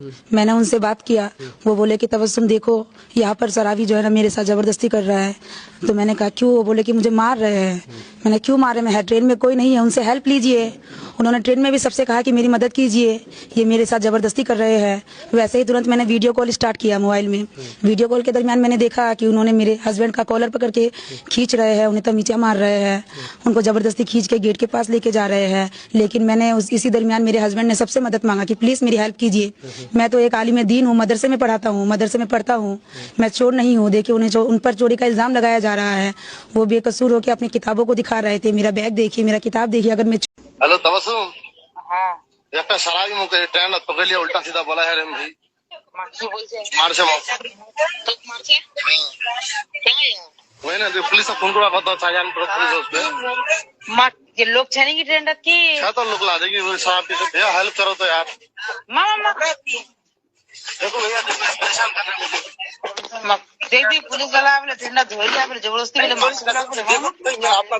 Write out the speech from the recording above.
मैंने उनसे बात किया, वो बोले कि तबस्सुम देखो यहाँ पर शराबी जो है ना मेरे साथ जबरदस्ती कर रहा है। तो मैंने कहा क्यों? वो बोले कि मुझे मार रहे हैं। मैंने क्यों मारे? मैं ट्रेन में कोई नहीं है, उनसे हेल्प लीजिए। उन्होंने ट्रेन में भी सबसे कहा कि मेरी मदद कीजिए, ये मेरे साथ जबरदस्ती कर रहे हैं। वैसे ही तुरंत मैंने वीडियो कॉल स्टार्ट किया मोबाइल में। वीडियो कॉल के दरमियान मैंने देखा कि उन्होंने मेरे हस्बैंड का कॉलर पकड़ के खींच रहे हैं, उन्हें तमीचा मार रहे हैं, उनको जबरदस्ती खींच के गेट के पास लेके जा रहे हैं। लेकिन मैंने इसी दरमियान मेरे हस्बैंड ने सबसे मदद मांगा कि प्लीज मेरी हेल्प कीजिए। मैं तो एक आलिम दीन हूँ, मदरसे में पढ़ाता हूँ, मदरसे में पढ़ता हूँ, मैं चोर नहीं हूँ। देखिए उन पर चोरी का इल्जाम लगाया जा रहा है। वो बेकसूर होकर अपनी किताबों को दिखा रहे थे। मेरा बैग देखिए, मेरा किताब देखिए। अगर मैं हेलो तबस्सुम, हाँ একটা সারাবি মুখে ট্রেন পকড় লিয়া উল্টা सीधा बोला है रे भाई কি বলছে মারছে তো মারছে কেন वही ना जो पुलिस फोन करा কথা চাজান पुलिस उसपे मार ये लोग छनेंगे ट्रेंड की क्या तो लोग ला देगी वो शराब पी के। भैया हेल्प करो तो यार। मामा देखो भैया परेशान कर रहे हैं। देख दी पुलिस वाला आपने ट्रेंड धोई आपने जबरदस्ती वाले मार आपका